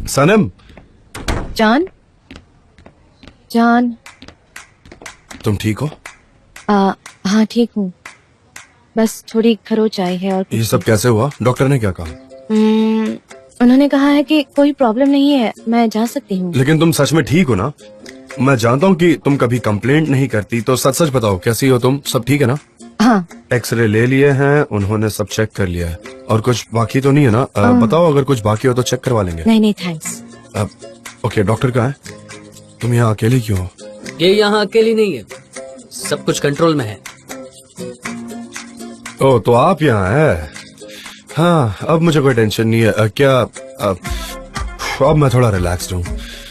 सनम। जान, जान, तुम ठीक हो? हाँ ठीक हूँ, बस थोड़ी खरोच आई है। और ये सब कैसे हुआ? डॉक्टर ने क्या कहा? उन्होंने कहा है कि कोई प्रॉब्लम नहीं है, मैं जा सकती हूँ। लेकिन तुम सच में ठीक हो ना? मैं जानता हूँ कि तुम कभी कंप्लेंट नहीं करती, तो सच सच बताओ कैसी हो तुम? सब ठीक है ना? हाँ। एक्सरे ले लिए हैं, उन्होंने सब चेक कर लिया है, और कुछ बाकी तो नहीं है ना? बताओ, अगर कुछ बाकी हो तो चेक करवा लेंगे। नहीं नहीं थैंक्स। ओके, डॉक्टर कहाँ है? तुम यहाँ अकेले क्यों हो? ये यहाँ अकेली नहीं है, सब कुछ कंट्रोल में है। ओ, तो आप यहाँ है? हाँ, अब मुझे कोई टेंशन नहीं है। क्या अब मैं थोड़ा रिलैक्स्ड हूँ।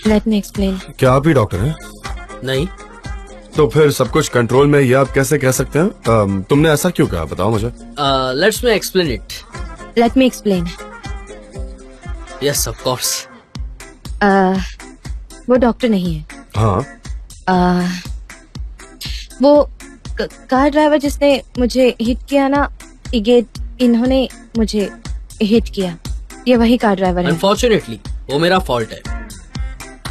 Let me explain. क्या आप ही डॉक्टर हैं? नहीं। तो फिर सब कुछ कंट्रोल में, ये आप कैसे कह सकते हैं? तुमने ऐसा क्यों कहा, बताओ मुझे। Let's me explain it. Let me explain. Yes of course. वो डॉक्टर नहीं है। हाँ। वो कार ड्राइवर जिसने मुझे हिट किया ना, इन्होंने मुझे हिट किया, ये वही कार ड्राइवर है। अनफॉर्चुनेटली वो मेरा फॉल्ट है।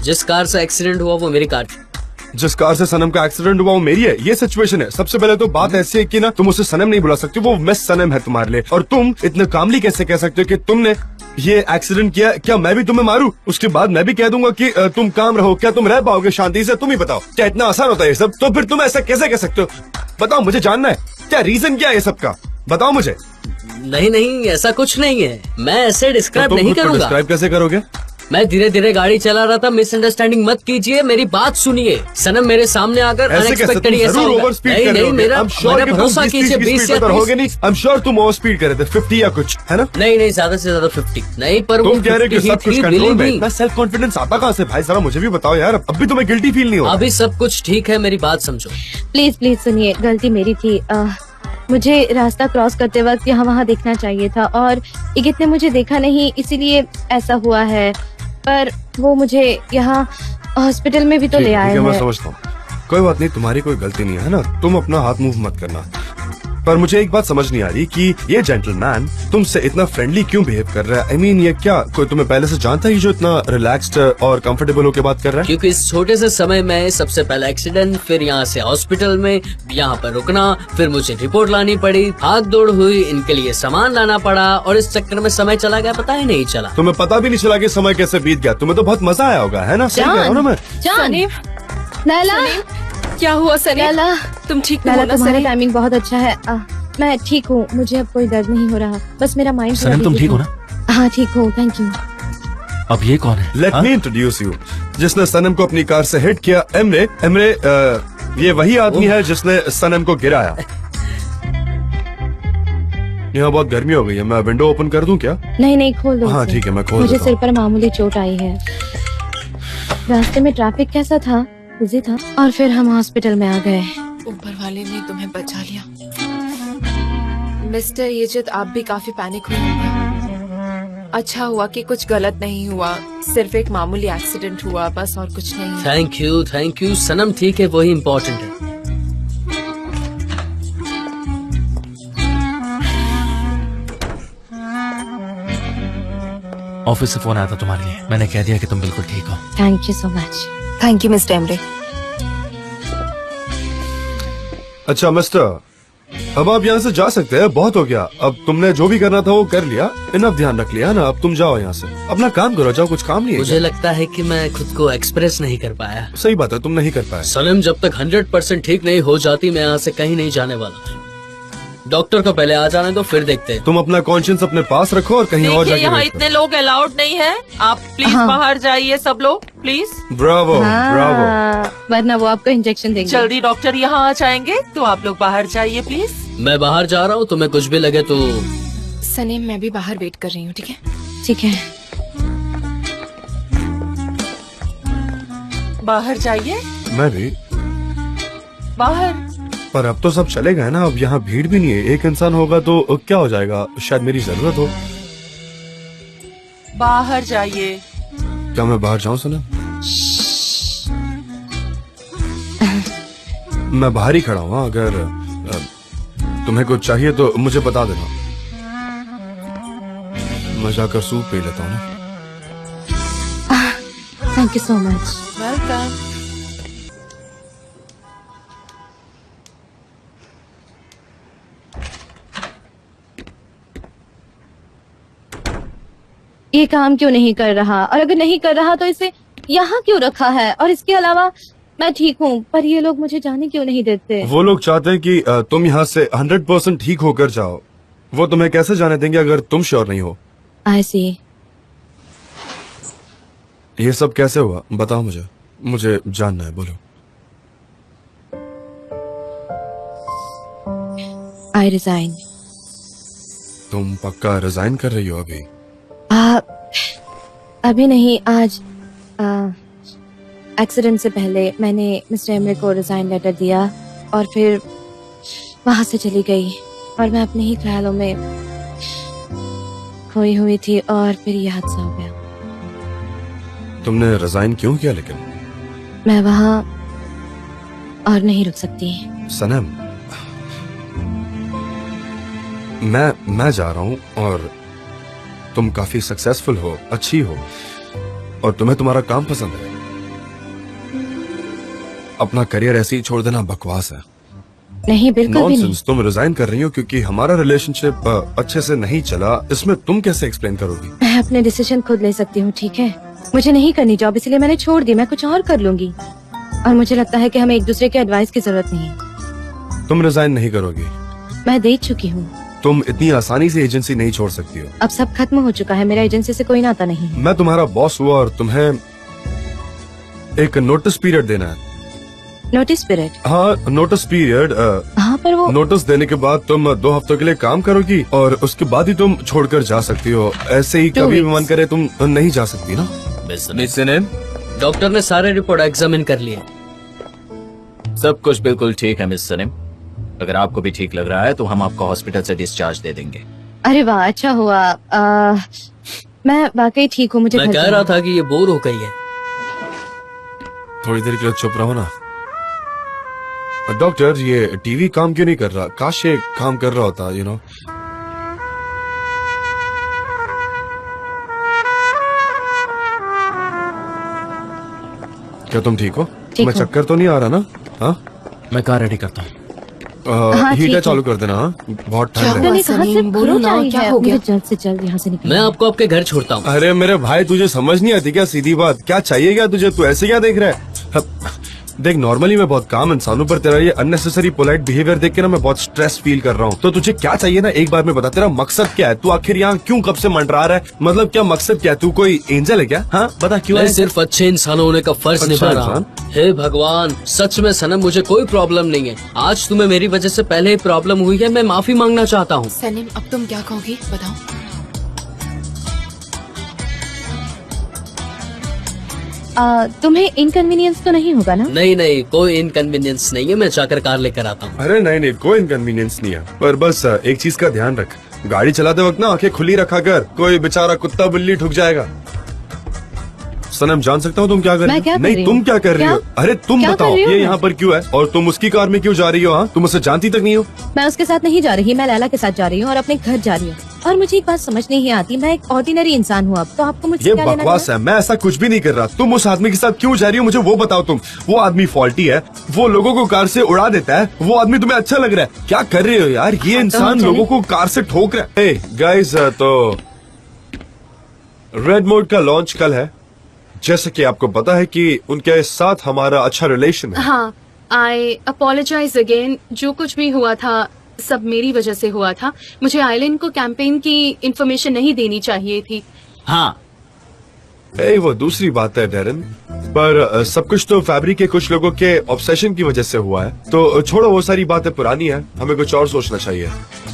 जिस कार से एक्सीडेंट हुआ वो मेरी कार थी। जिस कार से सनम का एक्सीडेंट हुआ वो मेरी है। ये सिचुएशन है। सबसे पहले तो बात ऐसी है कि ना, तुम उसे सनम नहीं बुला सकती, वो मिस सनम है तुम्हारे लिए। और तुम इतने कामली कैसे कह सकते हो कि तुमने ये एक्सीडेंट किया? क्या मैं भी तुम्हें मारूं? उसके बाद मैं भी कह दूंगा कि तुम काम रहो। क्या तुम रह पाओगे शांति से? तुम ही बताओ, क्या इतना आसान होता है ये सब? तो फिर तुम ऐसा कैसे कह सकते हो? बताओ, मुझे जानना है, क्या रीजन क्या है ये सब का? बताओ मुझे। नहीं नहीं, ऐसा कुछ नहीं है, मैं ऐसे डिस्क्राइब नहीं करूंगा। डिस्क्राइब कैसे करोगे? मैं धीरे धीरे गाड़ी चला रहा था, मिसअंडरस्टैंडिंग मत कीजिए, मेरी बात सुनिए। सनम मेरे सामने आकर अनएक्सपेक्टेड ऐसा होगा। नहीं नहीं, मेरा भरोसा कीजिए। 20 होगे नहीं। आई एम श्योर तुम ओवर स्पीड कर रहे थे, 50 या कुछ, है ना? नहीं नहीं, ज्यादा से ज्यादा 50 नहीं, पर तुम कह रहे कि सब कुछ कंट्रोल में। मैं सेल्फ कॉन्फिडेंस आता कहाँ से भाई? जरा मुझे भी बताओ यार, अब भी तुम्हें गिल्टी फील नहीं हो? अभी सब कुछ ठीक है, मेरी बात समझो। प्लीज प्लीज सुनिए, गलती मेरी थी। मुझे रास्ता क्रॉस करते वक्त यहाँ वहाँ देखना चाहिए था, और इगित ने मुझे देखा नहीं, इसीलिए ऐसा हुआ है। पर वो मुझे यहाँ हॉस्पिटल में भी तो ले आए हैं। मैं समझता हूँ, कोई बात नहीं, तुम्हारी कोई गलती नहीं है ना। तुम अपना हाथ मूव मत करना। पर मुझे एक बात समझ नहीं आ रही कि ये जेंटलमैन तुमसे इतना फ्रेंडली क्यों बिहेव कर रहा है। आई मीन, ये क्या कोई तुम्हें पहले से जानता है जो इतना रिलैक्स्ड और कंफर्टेबल होकर बात कर रहा है? क्योंकि इस छोटे से समय में सबसे पहले एक्सीडेंट, फिर यहाँ से हॉस्पिटल में, यहाँ पर रुकना, फिर मुझे रिपोर्ट लानी पड़ी, भाग दौड़ हुई, इनके लिए सामान लाना पड़ा, और इस चक्कर में समय चला गया, पता ही नहीं चला। तुम्हें पता भी नहीं चला कि समय कैसे बीत गया। तुम्हें तो बहुत मजा आया होगा, है ना? सही कह रहा हूं ना मैं? नैला, क्या हुआ सनी? नैला, तुम ठीक नैला, हो ना? तुम्हारा टाइमिंग बहुत अच्छा है। मैं ठीक हूँ, मुझे अब कोई दर्द नहीं हो रहा, बस मेरा माइंड। सनम, तुम ठीक हो ना? हाँ ठीक हूँ, थैंक यू। अब ये कौन है? Let me introduce you. जिसने सनम को अपनी कार से हिट किया, एमरे, ये वही आदमी है जिसने सनम को गिराया। यहाँ बहुत गर्मी हो गई है, मैं विंडो ओपन कर दूं क्या? नहीं नहीं, खोल दो। हाँ ठीक है, मैं खोल मुझे देता सिर हूँ। पर मामूली चोट आई है। रास्ते में ट्रैफिक कैसा था? बिजी था, और फिर हम हॉस्पिटल में आ गए। ऊपर वाले ने तुम्हें बचा लिया। मिस्टर येजिद, आप भी काफी पैनिक हुए होंगे। अच्छा हुआ कि कुछ गलत नहीं हुआ, सिर्फ एक मामूली एक्सीडेंट हुआ, बस, और कुछ नहीं। Thank you. सनम ठीक है, वही इम्पोर्टेंट है। ऑफिस से फोन आया था तुम्हारे लिए, मैंने कह दिया कि तुम बिल्कुल ठीक हो। Thank you so much. Thank you mister Emre. अच्छा मिस्टर, अब आप यहाँ से जा सकते हैं, बहुत हो गया। अब तुमने जो भी करना था वो कर लिया, इनफ ध्यान रख लिया ना। अब तुम जाओ यहाँ से, अपना काम करो, जाओ, कुछ काम नहीं है। मुझे लगता है कि मैं खुद को एक्सप्रेस नहीं कर पाया। सही बात है, तुम नहीं कर पाए। सनम जब तक 100% ठीक नहीं हो जाती, मैं यहाँ से कहीं नहीं जाने वाला। डॉक्टर को पहले आ जाने दो, फिर देखते हैं। तुम अपना कॉन्शियस अपने पास रखो और कहीं और जाके यहाँ इतने लोग अलाउड नहीं है, आप प्लीज बाहर जाइए, सब लोग प्लीज। Bravo Bravo. वरना वो आपको इंजेक्शन देंगे। जल्दी डॉक्टर यहाँ आ जाएंगे, तो आप लोग बाहर जाइए प्लीज। मैं बाहर जा रहा हूँ, तुम्हें कुछ भी लगे तो। सनीम, मैं भी बाहर वेट कर रही हूँ, ठीक है? ठीक है। बाहर जाइए। मैं भी बाहर। पर अब तो सब चले गए ना, अब यहाँ भीड़ भी नहीं है। एक इंसान होगा तो क्या हो जाएगा, शायद मेरी जरूरत हो। बाहर जाइए। क्या मैं बाहर जाऊँ सनम? मैं बाहर ही खड़ा हूँ, अगर तुम्हें कुछ चाहिए तो मुझे बता देना, मैं जाकर सूप पी लेता हूँ ना। Thank you so much. Welcome. ये काम क्यों नहीं कर रहा, और अगर नहीं कर रहा तो इसे यहाँ क्यों रखा है? और इसके अलावा मैं ठीक हूँ, पर ये लोग मुझे जाने क्यों नहीं देते? वो लोग चाहते हैं कि तुम यहाँ से 100% ठीक होकर जाओ। वो तुम्हें कैसे जाने देंगे अगर तुम श्योर नहीं हो? आई सी। ये सब कैसे हुआ बताओ मुझे जानना है, बोलो। I resign. तुम पक्का रिजाइन कर रही हो अभी? अभी नहीं, आज एक्सीडेंट से पहले मैंने मिस्टर एमरे को रिजाइन लेटर दिया और फिर वहां से चली गई, और मैं अपने ही ख्यालों में खोई हुई थी, और फिर ये हादसा हो गया। तुमने रिजाइन क्यों किया लेकिन? मैं वहां और नहीं रुक सकती। सनम, मैं जा रहा हूँ, और तुम काफी सक्सेसफुल हो, अच्छी हो, और तुम्हें तुम्हारा काम पसंद है। अपना करियर ऐसे ही छोड़ देना बकवास है। नहीं, बिल्कुल भी नहीं। नॉनसेंस। तुम रिजाइन कर रही हो क्योंकि हमारा रिलेशनशिप अच्छे से नहीं चला, इसमें तुम कैसे एक्सप्लेन करोगी? मैं अपने डिसीजन खुद ले सकती हूँ, ठीक है? मुझे नहीं करनी जॉब, इसलिए मैंने छोड़ दी। मैं कुछ और कर लूंगी, और मुझे लगता है कि हमें एक दूसरे के एडवाइस की जरूरत नहीं है। तुम रिजाइन नहीं करोगी? मैं दे चुकी हूँ। तुम इतनी आसानी से एजेंसी नहीं छोड़ सकती हो। अब सब खत्म हो चुका है, मेरा एजेंसी से कोई नाता नहीं है। मैं तुम्हारा बॉस हुआ और तुम्हें एक नोटिस पीरियड देना है। Notice period? हाँ, नोटिस पीरियड। हाँ, पर वो नोटिस देने के बाद तुम 2 हफ्तों के लिए काम करोगी, और उसके बाद ही तुम छोड़कर जा सकती हो। ऐसे ही 2 कभी भी weeks। मन करे तुम नहीं जा सकती ना। मिस सनम, डॉक्टर ने सारे रिपोर्ट एग्जामिन कर लिए। सब कुछ बिल्कुल ठीक है मिस सनम। अगर आपको भी ठीक लग रहा है तो हम आपको हॉस्पिटल से डिस्चार्ज दे देंगे। अरे वाह, अच्छा हुआ। मैं वाकई ठीक हूँ, मुझे मैं घर कह जाना रहा है। था कि ये बोर हो गई है। थोड़ी देर के लिए चुप रहो ना। डॉक्टर, ये टीवी काम क्यों नहीं कर रहा? काश ये काम कर रहा होता, यू नो। क्या तुम ठीक हो? ठीक तुम्हें हूँ। चक्कर तो नहीं आ रहा ना? हाँ, मैं कार रेडी करता हूँ। हाँ, ठीक हीटर है। चालू कर देना। हाँ, बहुत ठंड डॉक्टर है। ने कहा सलीम, सिर्फ बोलो खरोच ना, आई क्या है। हो गया? मुझे जल्द से जल्द यहाँ से निकलना मैं है। आपको आपके घर छोड़ता हूँ। अरे मेरे भाई, तुझे समझ नहीं आती क्या? सीधी बात, क्या चाहिए क्या तुझे? तू ऐसे क्या देख रहा है? देख, नॉर्मली मैं बहुत काम इंसान हूं, पर तेरा ये अननेसेसरी पोलाइट बिहेवियर देख के ना मैं बहुत स्ट्रेस फील कर रहा हूँ। तो तुझे क्या चाहिए ना, एक बार में बता। तेरा मकसद क्या है? तू आखिर यहाँ क्यों कब से मंडरा रहा है? मतलब क्या मकसद क्या है? तू कोई एंजल है क्या? हाँ, बता क्यों मैं आया? सिर्फ अच्छे इंसान होने का फर्ज अच्छा निभा रहा हूँ। हे भगवान, सच में सनम, मुझे कोई प्रॉब्लम नहीं है। आज तुम्हें मेरी वजह से पहले ही प्रॉब्लम हुई है, मैं माफी मांगना चाहता हूँ। सलीम, अब तुम क्या कहोगी बताओ? तुम्हें इनकन्वीनियंस तो नहीं होगा ना? नहीं नहीं, कोई इनकन्वीनियंस नहीं है। मैं जाकर कार लेकर आता हूँ। अरे नहीं नहीं, कोई इनकन्वीनियंस नहीं है, पर बस एक चीज का ध्यान रख। गाड़ी चलाते वक्त ना आंखें खुली रखा कर, कोई बेचारा कुत्ता बिल्ली ठुक जाएगा। सनम, जान सकता हूँ तुम क्या कर रही मैं हो? क्या कर नहीं, रही तुम हूँ? क्या कर रही हो? क्या? अरे तुम क्या कर बताओ, रही हूँ ये मैं? यहाँ पर क्यों है और तुम उसकी कार में क्यों जा रही हो? हाँ, तुम उससे जानती तक नहीं हो। मैं उसके साथ नहीं जा रही, मैं लैला के साथ जा रही हूँ और अपने घर जा रही हूँ। और मुझे एक बात समझ नहीं आती, मैं एक ऑर्डिनरी इंसान हूँ अब, तो आपको मुझसे ये क्या लेना बकवास देना? है, मैं ऐसा कुछ भी नहीं कर रहा। तुम उस आदमी के साथ क्यों जा रही हो, मुझे वो बताओ। तुम, वो आदमी फॉल्टी है, वो लोगों को कार से उड़ा देता है, वो आदमी तुम्हें अच्छा लग रहा है? क्या कर रहे हो यार? ये इंसान चले। लोगों को कार से ठोक रहा है। गाइस, तो रेड मोड का लॉन्च कल है। जैसे कि आपको पता है कि उनके साथ हमारा अच्छा रिलेशन है। हाँ, आई अपोलोजाइज अगेन। जो कुछ भी हुआ था सब मेरी वजह से हुआ था। मुझे आइलैंड को कैंपेन की इंफॉर्मेशन नहीं देनी चाहिए थी। हाँ, वो दूसरी बात है डेरन, पर सब कुछ तो फैब्रिक के कुछ लोगों के ऑब्सेशन की वजह से हुआ है। तो छोड़ो, वो सारी बातें पुरानी है, हमें कुछ और सोचना चाहिए।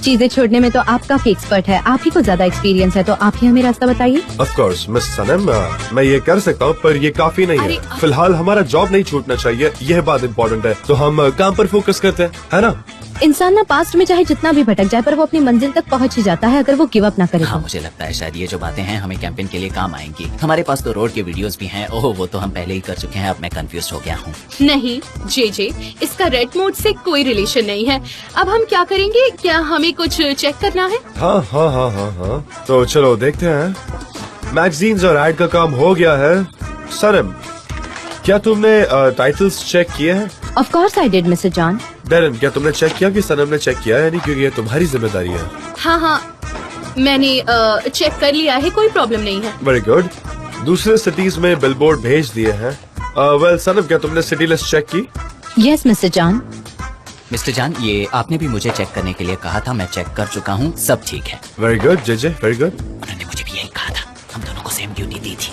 चीजें छोड़ने में तो आप काफी एक्सपर्ट है, आप ही को ज्यादा एक्सपीरियंस है, तो आप ही हमें रास्ता बताइए। ऑफ कोर्स मिस सनम, मैं ये कर सकता हूँ, पर ये काफी नहीं है। फिलहाल हमारा जॉब नहीं छूटना चाहिए, यह बात इम्पोर्टेंट है। तो हम काम पर फोकस करते हैं, है ना? इंसान ना पास्ट में चाहे जितना भी भटक जाए, पर वो अपनी मंजिल तक पहुंच ही जाता है अगर वो गिव अप ना करे। हाँ, तो मुझे लगता है शायद ये जो बातें हैं हमें कैंपेन के लिए काम आएंगी। हमारे पास तो रोड के वीडियोस भी हैं। ओह, वो तो हम पहले ही कर चुके हैं। अब मैं कंफ्यूज हो गया हूँ। नहीं जे, इसका रेड मोड से कोई रिलेशन नहीं है। अब हम क्या करेंगे? क्या हमें कुछ चेक करना है? हाँ हाँ, तो चलो देखते हैं। मैगजीन्स और एड का काम हो गया है, सनम, क्या तुमने टाइटल्स चेक किए हैं? Of course I did mister John. Darren, क्या तुमने चेक किया कि सनम ने चेक किया है? नहीं, क्योंकि ये तुम्हारी जिम्मेदारी है। हाँ हाँ, मैंने चेक कर लिया है, कोई प्रॉब्लम नहीं है। Very good. दूसरे सिटीज में बिलबोर्ड भेज दिए हैं। वेल सनम, क्या तुमने सिटी लिस्ट चेक की? Yes mister John. मिस्टर जान, ये आपने भी मुझे चेक करने के लिए कहा था, मैं चेक कर चुका हूँ, सब ठीक है। Very good JJ, very good. उन्होंने मुझे भी यही कहा था, हम दोनों को सेम ड्यूटी दी थी।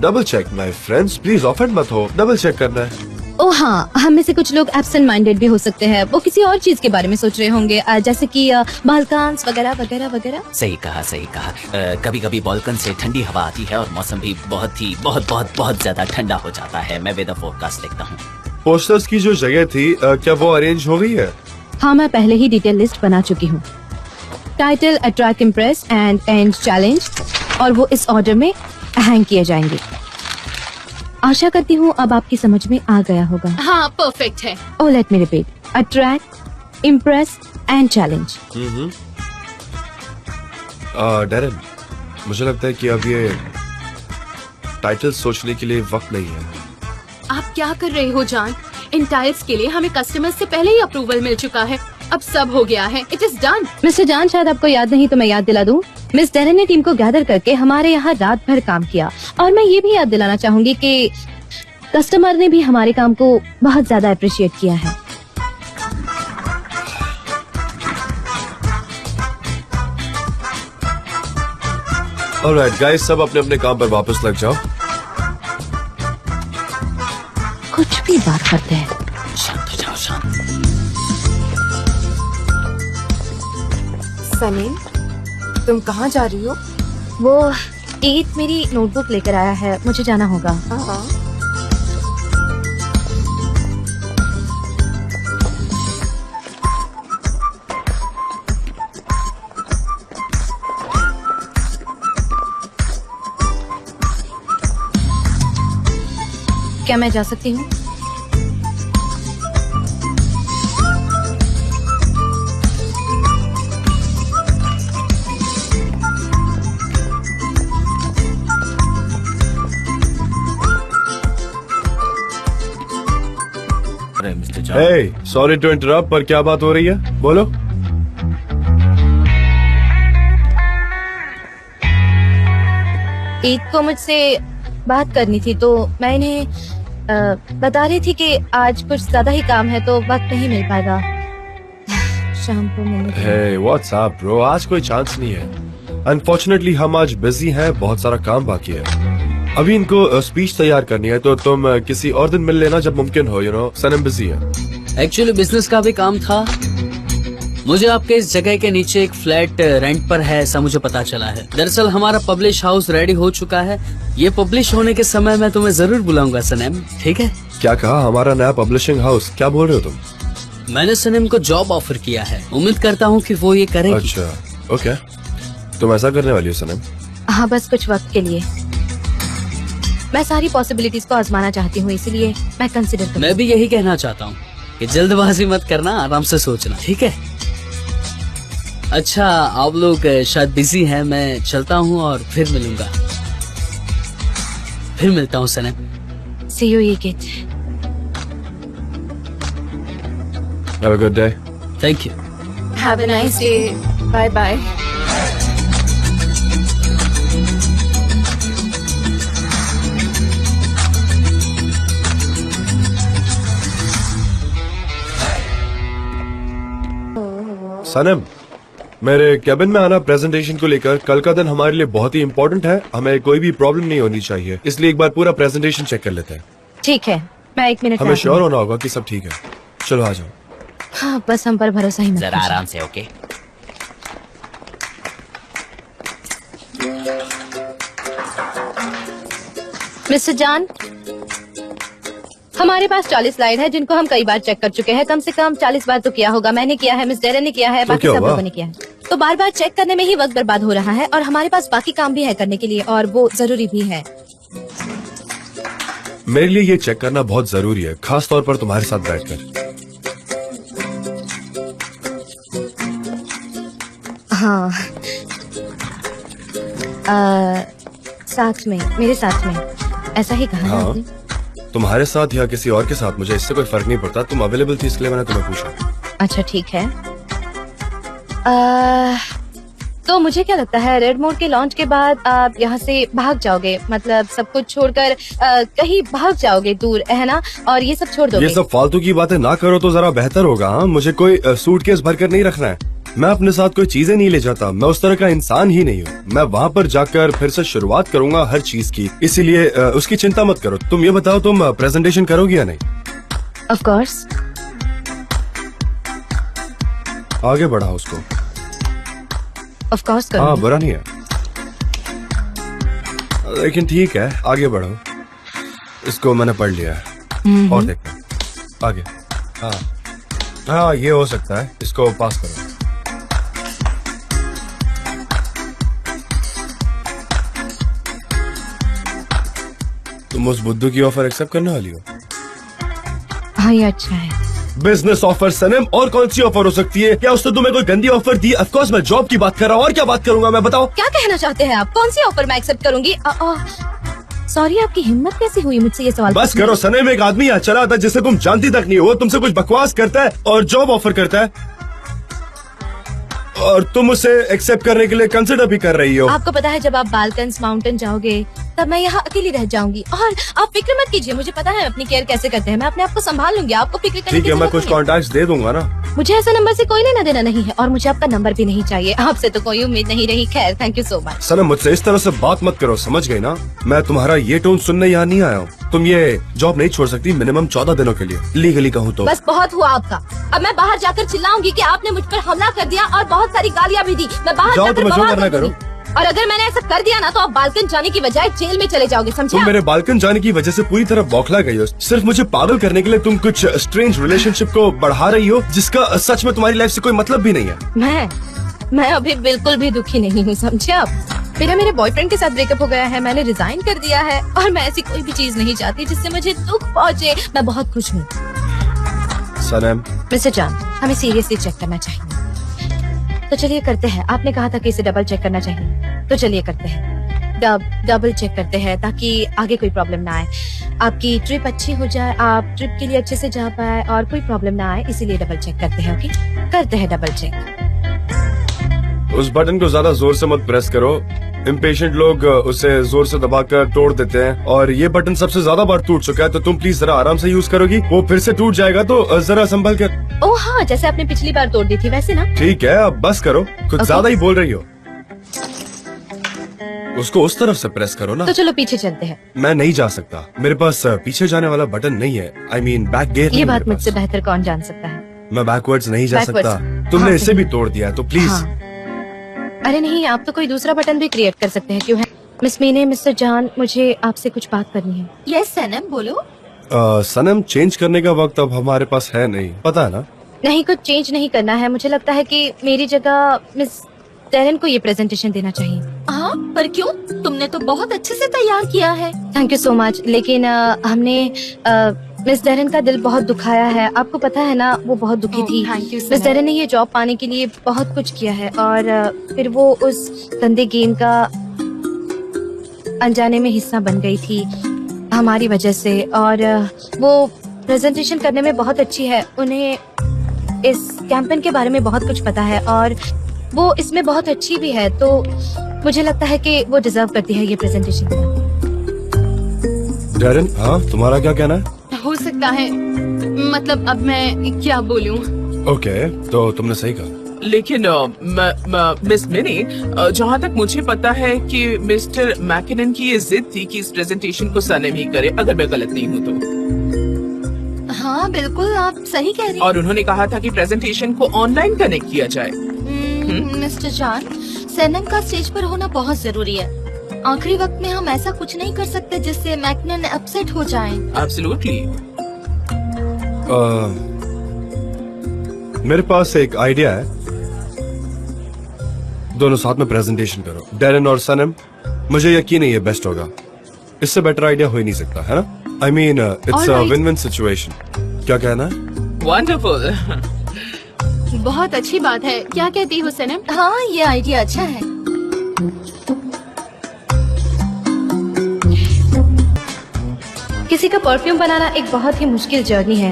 Double check my friends, please offend मत हो, डबल चेक करना है। ओ हाँ, हम में से कुछ लोग एब्सेंट माइंडेड भी हो सकते हैं। वो किसी और चीज के बारे में सोच रहे होंगे, जैसे कि बालकांस वगैरह वगैरह वगैरह। सही कहा, सही कहा। कभी कभी बालकन से ठंडी हवा आती है और मौसम भी बहुत ज्यादा ठंडा हो जाता है। मैं वेदर फोरकास्ट लिखता हूँ। पोस्टर्स की जो जगह थी, क्या वो अरेंज हो गई है? हाँ, मैं पहले ही डिटेल लिस्ट बना चुकी हूँ। Title, attract, impress and and challenge, और वो इस ऑर्डर में हैंग किए जाएंगे। आशा करती हूँ अब आपकी समझ में आ गया होगा। हाँ, परफेक्ट है। Oh let me repeat, attract, impress and challenge. डेरन, मुझे लगता है कि अब ये टाइटल सोचने के लिए वक्त नहीं है। आप क्या कर रहे हो जान? इन टाइल्स के लिए हमें कस्टमर्स से पहले ही अप्रूवल मिल चुका है। अब सब हो गया है, इट इज डन। मिस्टर जान, शायद आपको याद नहीं तो मैं याद दिला दूं। मिस डेरन ने टीम को गैदर करके हमारे यहाँ रात भर काम किया, और मैं ये भी याद दिलाना चाहूंगी कि कस्टमर ने भी हमारे काम को बहुत ज्यादा अप्रिशिएट किया है। ऑलराइट गाइस, सब अपने अपने काम पर वापस लग जाओ। कुछ भी बात करते हैं। शांत हो जाओ, शांत। सनीम, तुम कहाँ जा रही हो? वो ईद मेरी नोटबुक लेकर आया है, मुझे जाना होगा। हाँ। क्या मैं जा सकती हूँ? अरे मिस्टर जान, हे, सॉरी टू इंटरप्ट, पर क्या बात हो रही है? बोलो। ईद को मुझसे बात करनी थी, तो मैं इन्हें बता रही थी कि आज कुछ ज्यादा ही काम है, तो वक्त नहीं मिल पाएगा। शाम को मिलने के लिए। हे, व्हाट्स अप ब्रो? आज कोई चांस नहीं है। अनफॉर्चुनेटली हम आज बिजी हैं, बहुत सारा काम बाकी है। अभी इनको स्पीच तैयार करनी है, तो तुम किसी और दिन मिल लेना जब मुमकिन हो। यू नो, सनम बिजी है। एक्चुअली बिजनेस का भी काम था। मुझे आपके इस जगह के नीचे एक फ्लैट रेंट पर है, ऐसा मुझे पता चला है। दरअसल हमारा पब्लिश हाउस रेडी हो चुका है। ये पब्लिश होने के समय मैं तुम्हें जरूर बुलाऊंगा सनम, ठीक है? क्या कहा? हमारा नया पब्लिशिंग हाउस? क्या बोल रहे हो तुम? मैंने सनम को जॉब ऑफर किया है, उम्मीद करता हूँ कि वो ये करेगी। अच्छा, ओके। तुम ऐसा करने वाली हो सनम? हाँ, बस कुछ वक्त के लिए। मैं सारी पॉसिबिलिटीज को आजमाना चाहती हूँ, इसीलिए मैं कंसिडर करूँ। मैं भी यही कहना चाहता हूँ कि जल्दबाजी मत करना, आराम से सोचना, ठीक है? अच्छा, आप लोग शायद बिजी हैं, मैं चलता हूँ और फिर मिलूंगा। फिर मिलता हूँ सनम। See you, Igit. Have a good day. Thank you. Have a nice day. Bye bye. सनम, मेरे कैबिन में आना प्रेजेंटेशन को लेकर। कल का दिन हमारे लिए बहुत ही इम्पोर्टेंट है, हमें कोई भी प्रॉब्लम नहीं होनी चाहिए, इसलिए एक बार पूरा प्रेजेंटेशन चेक कर लेते हैं। ठीक है, मैं 1 मिनट में हमें आती श्योर हूँ। होना होगा कि सब ठीक है। चलो आ जाओ। हाँ, बस हम पर भरोसा ही मत जरा कीजिए। आराम से, ओके? मिस्टर जान, हमारे पास 40 स्लाइड है, जिनको हम कई बार चेक कर चुके हैं। कम से कम 40 बार तो किया होगा। मैंने किया है, मिस डेरन ने किया है, बाकी क्या सब हुआ? लोगों ने किया है। तो बार बार चेक करने में ही वक्त बर्बाद हो रहा है, और हमारे पास बाकी काम भी है करने के लिए, और वो जरूरी भी है। मेरे लिए ये चेक करना बहुत जरूरी है, खास तौर पर तुम्हारे साथ बैठकर। हाँ, साथ में, मेरे साथ में। ऐसा ही कहा ना हाँ। आपने? तुम्हारे साथ या किसी और के साथ मुझे इससे कोई फर्क नहीं पड़ता, तुम अवेलेबल थी इसलिए मैंने तुम्हें पूछा। अच्छा ठीक है। तो मुझे क्या लगता है रेड मोड के लॉन्च के बाद आप यहाँ से भाग जाओगे, मतलब सब कुछ छोड़कर कहीं भाग जाओगे दूर, है ना? और ये सब छोड़ दोगे। ये सब फालतू की बातें ना करो तो जरा बेहतर होगा। हाँ, मुझे कोई सूटकेस भरकर नहीं रखना है। मैं अपने साथ कोई चीजें नहीं ले जाता, मैं उस तरह का इंसान ही नहीं हूँ। मैं वहाँ पर जाकर फिर से शुरुआत करूंगा हर चीज की, इसीलिए उसकी चिंता मत करो। तुम ये बताओ, तुम प्रेजेंटेशन करोगी या नहीं? Of course. आगे बढ़ाओ उसको। ऑफ कोर्स हाँ, करूंगी। बुरा नहीं है, लेकिन ठीक है, आगे बढ़ो। इसको मैंने पढ़ लिया है, और देखना आगे। हाँ हाँ, ये हो सकता है, इसको पास करो। तुम उस बुद्धू की ऑफर एक्सेप्ट करने वाली हो? हाँ ये अच्छा है। बिजनेस ऑफर सनम, और कौन सी ऑफर हो सकती है? क्या उसने तुम्हें कोई गंदी ऑफर दी? ऑफ कोर्स मैं जॉब की बात कर रहा हूँ, और क्या बात करूंगा मैं, बताओ। क्या कहना चाहते हैं आप? कौन सी ऑफर मैं एक्सेप्ट करूंगी? सॉरी, आपकी हिम्मत कैसे हुई मुझसे ये सवाल बस पूछने करो सनम, एक आदमी यहाँ चला था जिसे तुम जानती तक नहीं हो, तुमसे कुछ बकवास करता है और जॉब ऑफर करता है, और तुम उसे एक्सेप्ट करने के लिए कंसिडर भी कर रही हो। आपको पता है जब आप बालकंस माउंटेन जाओगे तब मैं यहाँ अकेली रह जाऊंगी, और आप फिक्र मत कीजिए, मुझे पता है अपनी केयर कैसे करते हैं, मैं अपने आप को संभाल लूंगी, आपको फिक्र करने ठीक की है, मैं जरूरत कुछ नहीं है। कॉन्टैक्ट्स दे दूंगा ना। मुझे ऐसा नंबर से कोई लेना देना नहीं है, और मुझे आपका नंबर भी नहीं चाहिए, आपसे तो कोई उम्मीद नहीं रही। खैर, थैंक यू सो मच। सनम, मुझसे इस तरह से बात मत करो, समझ गई ना? मैं तुम्हारा ये टोन सुनने यहाँ नहीं आया हूँ। तुम ये जॉब नहीं छोड़ सकती मिनिमम 14 दिनों के लिए, लीगली कहूँ तो। बस बहुत हुआ आपका, अब मैं बाहर जाकर चिल्लाऊंगी कि आपने मुझ पर हमला कर दिया, और बहुत सारी गालियाँ भी दी। मैं बाहर जाओ, जाकर तुम्हें जो बवाल करना कर दूंगी। और अगर मैंने ऐसा कर दिया ना तो आप बालकन जाने की बजाय जेल में चले जाओगे, समझे? तुम मेरे बालकन जाने की वजह से पूरी तरह बौखला गई हो। सिर्फ मुझे पागल करने के लिए तुम कुछ स्ट्रेंज रिलेशनशिप को बढ़ा रही हो, जिसका सच में तुम्हारी लाइफ से कोई मतलब भी नहीं है। मैं अभी बिल्कुल भी दुखी नहीं हूँ, समझे आप? मेरे बॉयफ्रेंड के साथ ब्रेकअप हो गया है, मैंने रिजाइन कर दिया है, और मैं ऐसी कोई भी चीज नहीं चाहती जिससे मुझे दुख पहुँचे। मैं बहुत खुश हूँ। सनम, मिस्टर जॉन, हमें सीरियसली चेक करना चाहिए, तो चलिए करते हैं। आपने कहा था कि इसे डबल चेक करना चाहिए, तो चलिए करते हैं। डबल चेक करते हैं ताकि आगे कोई प्रॉब्लम ना आए, आपकी ट्रिप अच्छी हो जाए, आप ट्रिप के लिए अच्छे से जा पाए और कोई प्रॉब्लम ना आए, इसीलिए डबल चेक करते हैं। ओके, करते हैं डबल चेक। उस बटन को ज्यादा जोर से मत प्रेस करो, इम्पेशेंट लोग उसे जोर से दबाकर तोड़ देते हैं, और ये बटन सबसे ज्यादा बार टूट चुका है, तो तुम प्लीज जरा आराम से यूज करोगी, वो फिर से टूट जाएगा, तो जरा संभल कर। ओह हाँ, जैसे आपने पिछली बार तोड़ दी थी वैसे ना। ठीक है, अब बस करो, कुछ ज्यादा ही बोल रही हो। उसको उस तरफ से प्रेस करो ना। तो चलो पीछे चलते हैं। मैं नहीं जा सकता, मेरे पास पीछे जाने वाला बटन नहीं है। I mean, back gear. ये बात मुझसे बेहतर कौन जान सकता है? मैं बैकवर्ड्स नहीं जा Backwards। सकता। तुमने हाँ, इसे भी तोड़ दिया है, तो प्लीज। हाँ। अरे नहीं, आप तो कोई दूसरा बटन भी क्रिएट कर सकते हैं, क्यों है? मिस मीने, मिस्टर जॉन, मुझे आपसे कुछ बात करनी है। यस सनम, बोलो। सनम, चेंज करने का वक्त अब हमारे पास है नहीं, पता है ना? नहीं, कुछ चेंज नहीं करना है। मुझे लगता है कि मेरी जगह मिस टेरन को ये प्रेजेंटेशन देना चाहिए। हाँ, पर क्यों? तुमने तो बहुत अच्छे से तैयार किया है। थैंक यू सो मच, लेकिन हमने मिस डेरन का दिल बहुत दुखाया है। आपको पता है ना, वो बहुत दुखी थी। थैंक यू मिस डेरन ने ये जॉब पाने के लिए बहुत कुछ किया है, और फिर वो उस गंदे गेम का अनजाने में हिस्सा बन गई थी हमारी वजह से, और वो प्रेजेंटेशन करने में बहुत अच्छी है, उन्हें इस कैंपेन के बारे में बहुत कुछ पता है, और वो इसमें बहुत अच्छी भी है, तो मुझे लगता है कि वो डिजर्व करती है ये प्रेजेंटेशन। डेरन, हाँ, तुम्हारा क्या कहना है? हो सकता है, मतलब अब मैं क्या बोलूं? ओके, तो तुमने सही कहा। लेकिन मिस मिनी, जहाँ तक मुझे पता है कि मिस्टर मैकिनन की ये जिद थी कि इस प्रेजेंटेशन को सनम ही करे, अगर मैं गलत नहीं हूँ तो। हाँ बिल्कुल, आप सही कह रही हैं। और उन्होंने कहा था कि प्रेजेंटेशन को ऑनलाइन कनेक्ट किया जाए। मिस्टर जॉन, सनम का स्टेज पर होना बहुत जरूरी है। आखिरी वक्त में हम ऐसा कुछ नहीं कर सकते जिससे मैकनन अपसेट हो जाएं। एब्सोल्युटली। मेरे पास एक आइडिया है, दोनों साथ में प्रेजेंटेशन करो, डेरन और सनम। मुझे यकीन है ये बेस्ट होगा, इससे बेटर आइडिया हो ही नहीं सकता, है ना? I mean, it's a win win situation. क्या कहना है? वंडरफुल। बहुत अच्छी बात है, क्या कहती हो सनम? हाँ, ये आइडिया अच्छा है। किसी का परफ्यूम बनाना एक बहुत ही मुश्किल जर्नी है,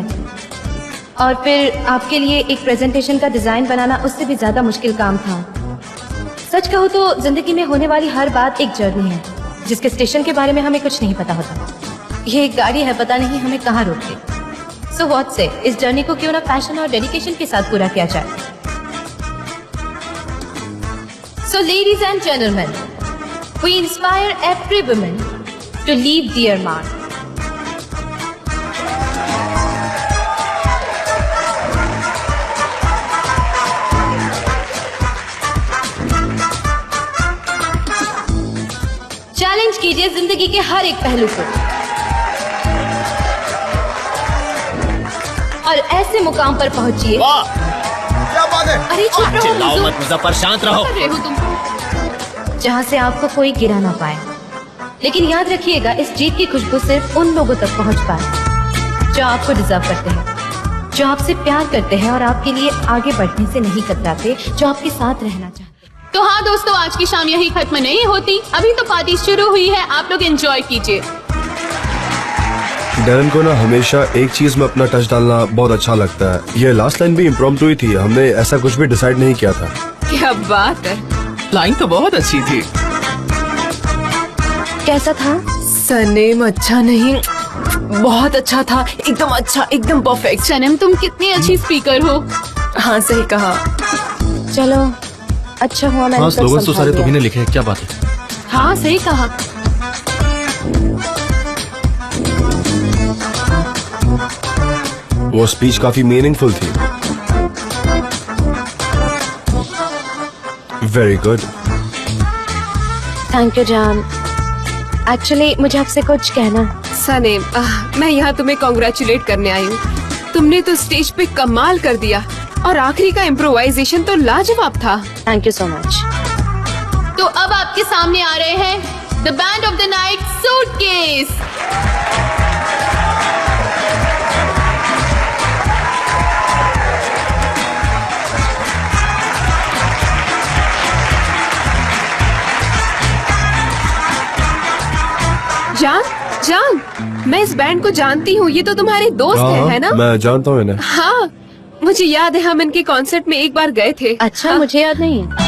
और फिर आपके लिए एक प्रेजेंटेशन का डिजाइन बनाना उससे भी ज्यादा मुश्किल काम था। सच कहूँ तो जिंदगी में होने वाली हर बात एक जर्नी है, जिसके स्टेशन के बारे में हमें कुछ नहीं पता होता। ये एक गाड़ी है, पता नहीं हमें कहाँ रोके। सो व्हाट से, इस जर्नी को क्यों ना पैशन और डेडिकेशन के साथ पूरा किया जाए। So ladies and gentleman, we inspire every woman to leave their mark. Challenge कीजिए जिंदगी के हर एक पहलू को और ऐसे मुकाम पर पहुंचिए। क्या बात है? अरे चुप रहो चिल्लाओ मुझे। मत मुजफ्फर, शांत रहो। कर रहे हो तुम? जहाँ से आपको कोई गिरा ना पाए। लेकिन याद रखिएगा, इस जीत की खुशबू सिर्फ उन लोगों तक पहुँच पाए जो आपको डिजर्व करते हैं, जो आपसे प्यार करते हैं और आपके लिए आगे बढ़ने से नहीं कतराते, जो आपके साथ रहना चाहते हैं। तो हाँ दोस्तों, आज की शाम यही खत्म नहीं होती, अभी तो पार्टी शुरू हुई है, आप लोग एंजॉय कीजिए। डैरन को ना हमेशा एक चीज में अपना टच डालना बहुत अच्छा लगता है। ये लास्ट लाइन भी इम्प्रॉम्प्टू ही थी, हमने ऐसा कुछ भी डिसाइड नहीं किया था। क्या बात है, लाइन तो बहुत अच्छी थी। कैसा था? सनेम अच्छा नहीं, बहुत अच्छा था, एकदम अच्छा, एकदम परफेक्ट। सनम, तुम कितनी अच्छी स्पीकर हो। हाँ सही कहा। चलो अच्छा हुआ मैंने हाँ, कल स्लोगन तो संभाल सारे लिया। तुम्ही ने लिखे हैं, क्या बात है। हाँ सही कहा। वो स्पीच काफी मीनिंगफुल थी। Very good. थैंक यू जान। एक्चुअली मुझे आपसे कुछ कहना। सनेम, मैं यहाँ तुम्हें कॉन्ग्रेचुलेट करने आई हूँ। तुमने तो स्टेज पे कमाल कर दिया और आखिरी का इम्प्रोवाइजेशन तो लाजवाब था। Thank you so much. तो अब आपके सामने आ रहे हैं the band of the night, suitcase. जान, जान, मैं इस बैंड को जानती हूँ, ये तो तुम्हारे दोस्त है ना? मैं जानता हूँ इन्हें। हाँ, मुझे याद है, हम इनके कॉन्सर्ट में एक बार गए थे। अच्छा, मुझे याद नहीं है।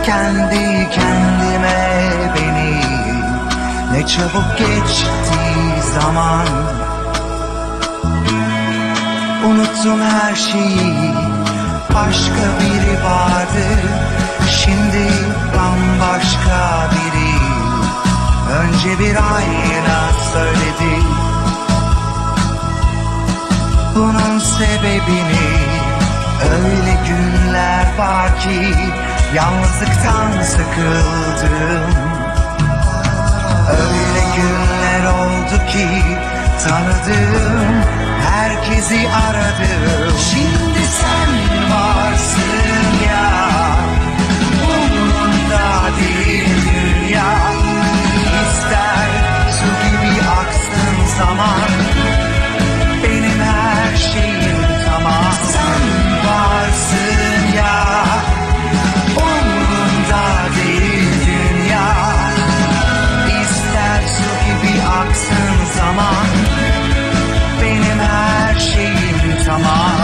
Kendi kendime beni, ne çabuk geçti zaman. Unuttum her şeyi, başka biri vardı, şimdi bambaşka biri. Önce bir ayna söyledi bunun sebebini. Öyle günler var ki yalnızlıktan sıkıldım. Öyle günler oldu ki tanıdığım herkesi aradım. Şimdi sen varsın ya, umurumda değil dünya. İster su gibi aksın zaman, benim her şeyim tamam. Sen varsın ya, umurumda değil dünya. İster su gibi aksın zaman, benim her şeyim tamam.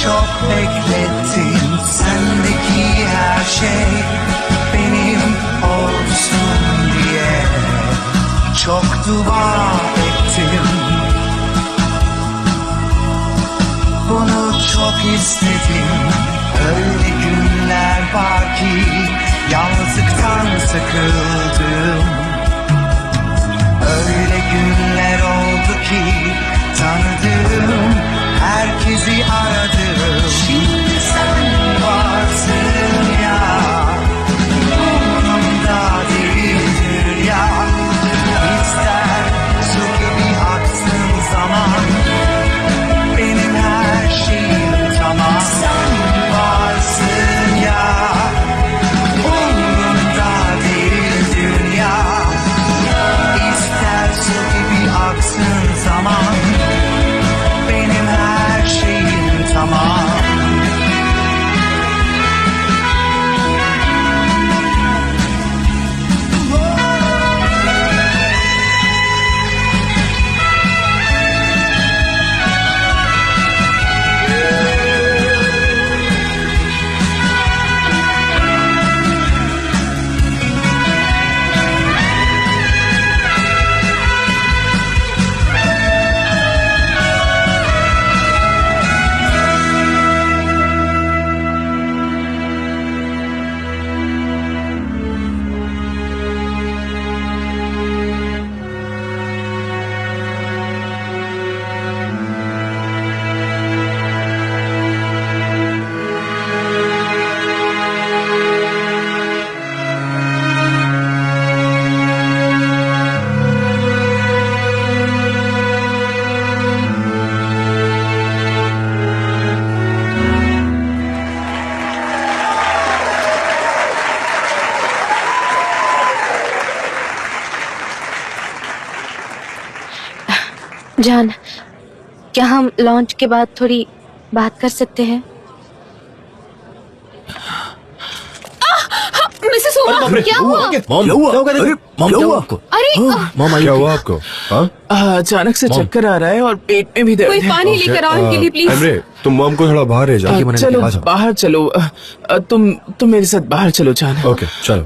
çok beklettin. Sendeki her şey benim olsun diye çok dua ettim. Bunu çok istedim. Öyle günler var ki yalnızlıktan sıkıldım. Öyle günler oldu ki tanıdığım herkesi aradım. Şimdi sen varsın ya, umurumda değildir ya. İster su gibi aksın zaman, benim her şeyim tamam. Sen varsın ya, umurumda değil dünya. İster su gibi aksın zaman, benim her şeyim tamam. जान, क्या हम launch के बाद थोड़ी बात कर सकते हैं? मिसेस हुआ, क्या हुआ? अरे क्या हुआ आपको? हाँ? अचानक से चक्कर आ रहा है और पेट में भी दर्द कोई है। पानी लेकर आओ इनके लिए प्लीज। एमरे, तुम मॉम को थोड़ा बाहर ले जाओ। चलो बाहर चलो। तुम मेरे साथ बाहर चलो जान। ओके चलो।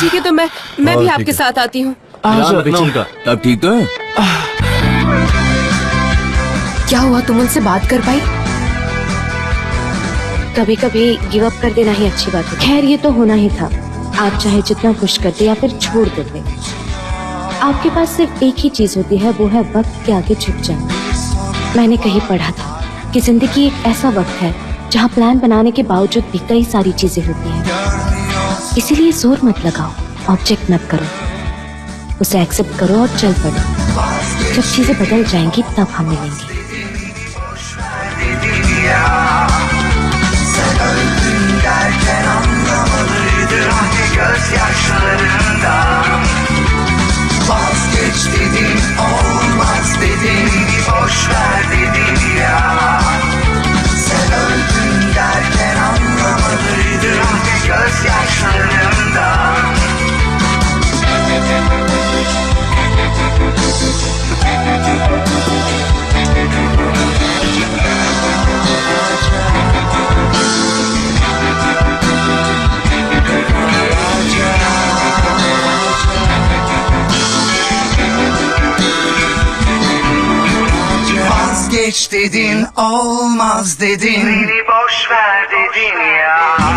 ठीक है, तो मैं भी ठीक आपके है। साथ आती हूँ। अब ठीक तो है? क्या हुआ, तुम उनसे बात कर पाई? कभी कभी गिव अप कर देना ही अच्छी बात है। खैर, ये तो होना ही था। आप चाहे जितना पुश करते या फिर छोड़ देते, आपके पास सिर्फ एक ही चीज होती है, वो है वक्त के आगे झुक जाना। मैंने कहीं पढ़ा था कि जिंदगी एक ऐसा वक्त है जहाँ प्लान बनाने के बावजूद भी कई सारी चीजें होती हैं। इसीलिए जोर मत लगाओ, ऑब्जेक्ट मत करो, उसे एक्सेप्ट करो और चल पड़ो। जब चीजें बदल जाएंगी तब हम मिलेंगे। Sen öldün derken anlamalıydı hangi gözyaşlarından. Vazgeç dedim, olmaz dedim, boş ver dedim ya. Sen öldün derken anlamalıydı hangi gözyaşlarından. Vazgeç dedin, olmaz dedin, beni boş ver dedin ya.